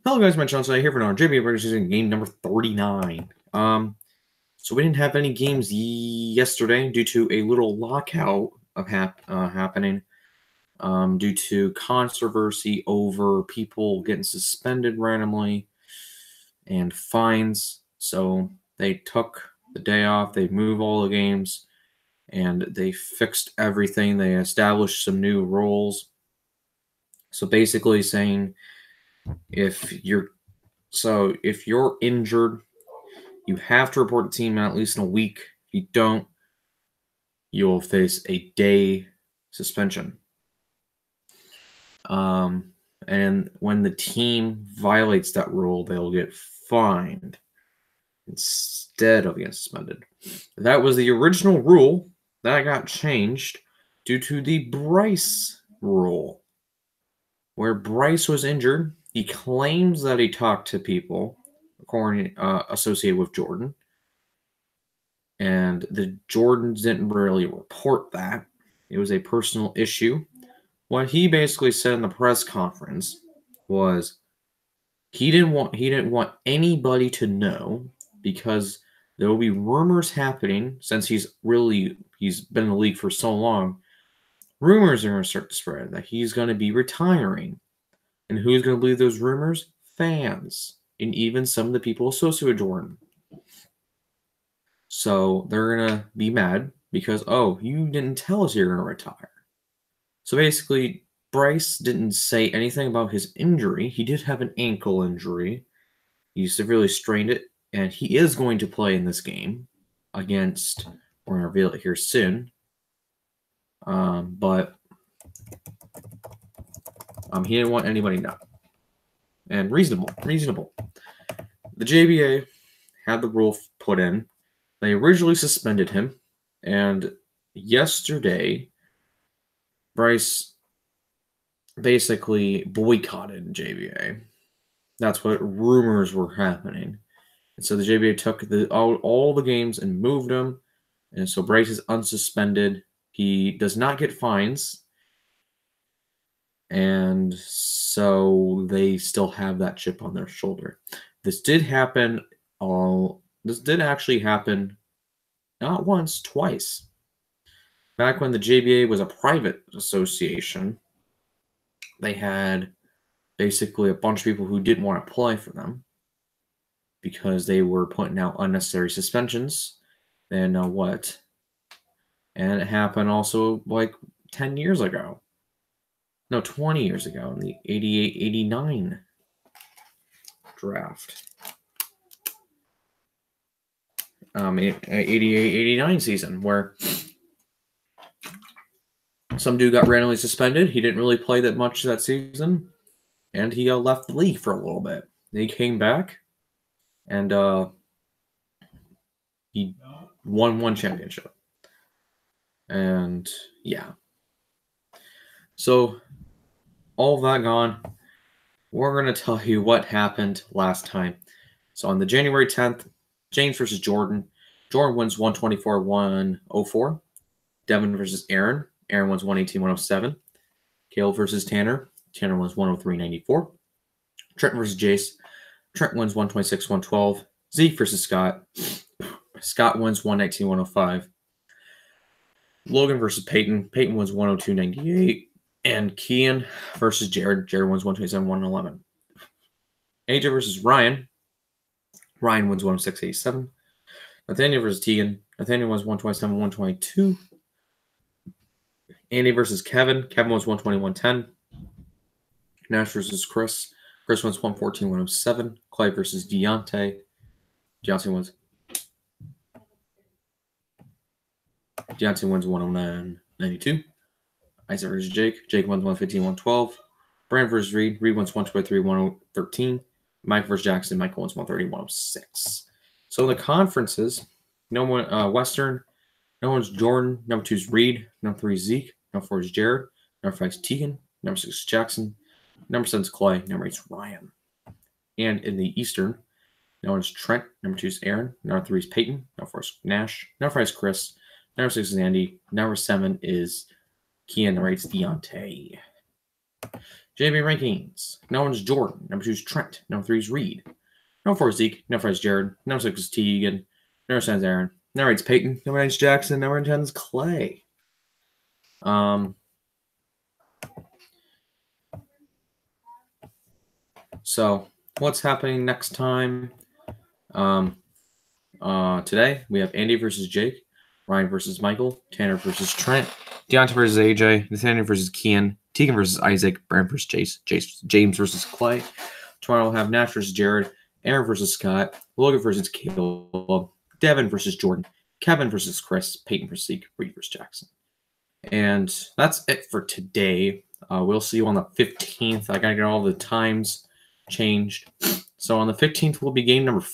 Hello guys, my channel today here for our JBA versus game number 39. So we didn't have any games yesterday due to a little lockout of happening due to controversy over people getting suspended randomly and fines. So they took the day off, they moved all the games, and they fixed everything. They established some new rules. So basically saying if you're injured, you have to report the team at least in a week. If you don't, you'll face a day suspension. And when the team violates that rule, they'll get fined instead of getting suspended. That was the original rule. That got changed due to the Bryce rule, where Bryce was injured. He claims that he talked to people associated with Jordan, and the Jordans didn't really report that. It was a personal issue. What he basically said in the press conference was he didn't want anybody to know, because there will be rumors happening since he's been in the league for so long. Rumors are going to start to spread that he's going to be retiring. And who's going to believe those rumors? Fans. And even some of the people associated with Jordan. So they're going to be mad because, oh, you didn't tell us you're going to retire. So basically, Bryce didn't say anything about his injury. He did have an ankle injury. He severely strained it, and he is going to play in this game against, we're going to reveal it here soon. But he didn't want anybody to know. And reasonable. The JBA had the rule put in. They originally suspended him, and yesterday, Bryce basically boycotted JBA. That's what rumors were happening. And so the JBA took all the games and moved them, and so Bryce is unsuspended. He does not get fines, and so they still have that chip on their shoulder. This did happen. This did actually happen not once, twice. Back when the JBA was a private association, they had basically a bunch of people who didn't want to play for them because they were putting out unnecessary suspensions. And what? And it happened also like 10 years ago. No, 20 years ago in the 88-89 draft. 88-89 season, where some dude got randomly suspended. He didn't really play that much that season, and he left the league for a little bit. Then he came back, and he won one championship. And yeah. So all of that gone, we're going to tell you what happened last time. So on the January 10th, James versus Jordan. Jordan wins 124-104. Devin versus Aaron. Aaron wins 118-107. Caleb versus Tanner. Tanner wins 103-94. Trent versus Jace. Trent wins 126-112. Zeke versus Scott. Scott wins 119-105. Logan versus Peyton. Peyton wins 102-98. And Kian versus Jared. Jared wins 127-111. AJ versus Ryan. Ryan wins 106-87. Nathaniel versus Tegan. Nathaniel wins 127-122. Andy versus Kevin. Kevin wins 120-110. Nash versus Chris. Chris wins 114-107. Clay versus Deontay. Deontay wins 109-92. Isaac versus Jake. Jake wins 115-112. Brand versus Reed. Reed wins 123-113. Mike versus Jackson. Michael wins 130-106. So in the conferences, no one Western, no one's Jordan. Number 2 is Reed. Number 3 is Zeke. Number 4 is Jared. Number 5 is Tegan. Number 6 is Jackson. Number 7 is Clay. Number 8 is Ryan. And in the Eastern, no one's Trent. Number 2 is Aaron. Number 3 is Peyton. Number 4 is Nash. Number 5 is Chris. Number 6 is Andy. Number 7 is Kian. Number 8 is Deontay. JBA rankings. Number 1 is Jordan. Number 2 is Trent. Number 3 is Reed. Number 4 is Zeke. Number 5 is Jared. Number 6 is Teagan. Number 7 is Aaron. Number 8 is Peyton. Number 9 is Jackson. Number 10 is Clay. So what's happening next time? Today we have Andy versus Jake, Ryan versus Michael, Tanner versus Trent, Deontay versus AJ, Nathaniel versus Kian, Tegan versus Isaac, Brent versus James versus Clay. Tomorrow we'll have Nash versus Jared, Aaron versus Scott, Logan versus Caleb, Devin versus Jordan, Kevin versus Chris, Peyton versus Zeke, Reed versus Jackson. And that's it for today. We'll see you on the 15th. I gotta get all the times changed. So on the 15th will be game number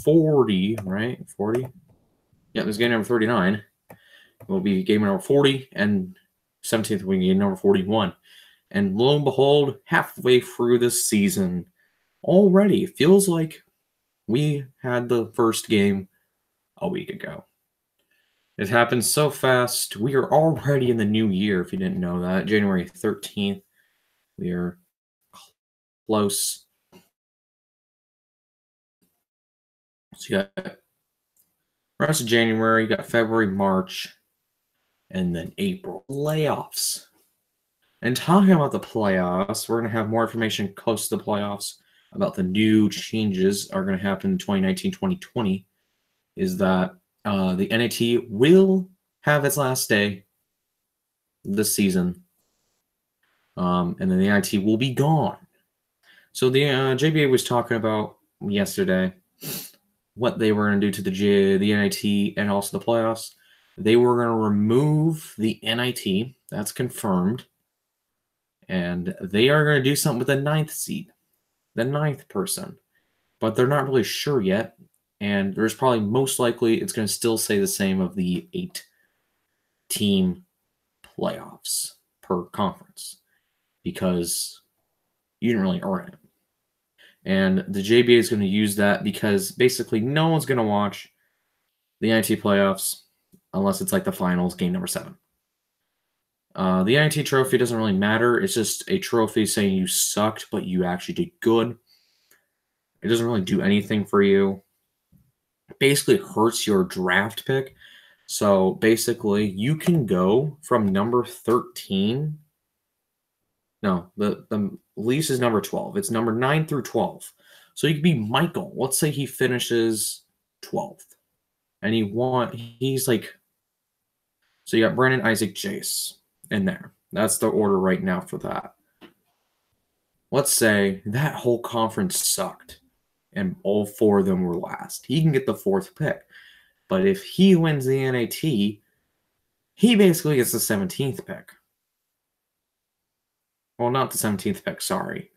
40, right? 40? Yeah, there's game number 39. It will be game number 40, and 17th will be game number 41. And lo and behold, halfway through this season already. It feels like we had the first game a week ago. It happened so fast. We are already in the new year, if you didn't know that. January 13th. We are close. So you got rest of January, you got February, March, and then April. Playoffs. And talking about the playoffs, we're going to have more information close to the playoffs about the new changes are going to happen in 2019-2020, is that the NIT will have its last day this season, and then the NIT will be gone. So the JBA was talking about yesterday what they were going to do to the NIT and also the playoffs. They were going to remove the NIT. That's confirmed. And they are going to do something with the 9th seed, the 9th person. But they're not really sure yet. And there's probably most likely it's going to still say the same of the 8-team playoffs per conference because you didn't really earn it. And the JBA is going to use that because basically no one's going to watch the NIT playoffs unless it's like the finals, game number 7. The NIT trophy doesn't really matter. It's just a trophy saying you sucked, but you actually did good. It doesn't really do anything for you. It basically hurts your draft pick. So basically, you can go from number 13. No, the least is number 12. It's number 9 through 12. So you could be Michael. Let's say he finishes 12th. And he's like, so you got Brandon, Isaac, Jace in there. That's the order right now for that. Let's say that whole conference sucked and all 4 of them were last. He can get the 4th pick. But if he wins the NIT, he basically gets the 17th pick. Well, not the 17th pick, sorry.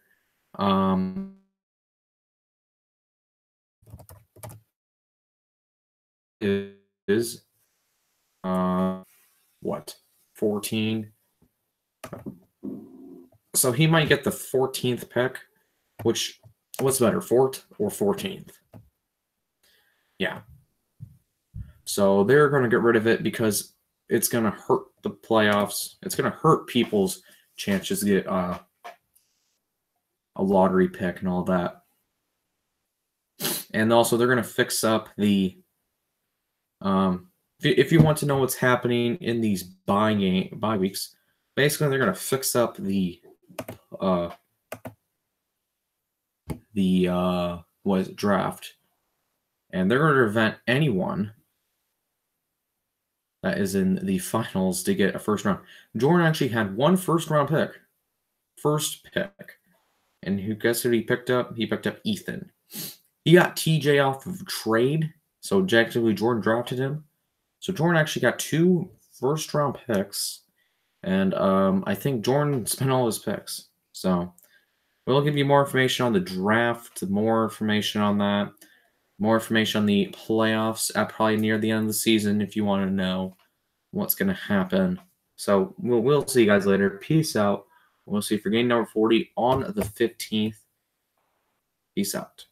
Is what? 14. So he might get the 14th pick, which, what's better, 4th or 14th? Yeah. So they're going to get rid of it because it's going to hurt the playoffs. It's going to hurt people's chances to get a lottery pick and all that. And also they're going to fix up the if you want to know what's happening in these bye weeks, basically they're going to fix up the draft, and they're going to prevent anyone that is in the finals to get a first round. Jordan actually had 1 first-round pick. First pick. And who guess who he picked up? He picked up Ethan. He got TJ off of trade, so objectively Jordan drafted him. So Jordan actually got 2 first-round picks, and I think Jordan spent all his picks. So we'll give you more information on the draft, more information on that, more information on the playoffs at probably near the end of the season if you want to know what's going to happen. So we'll see you guys later. Peace out. We'll see you for game number 40 on the 15th. Peace out.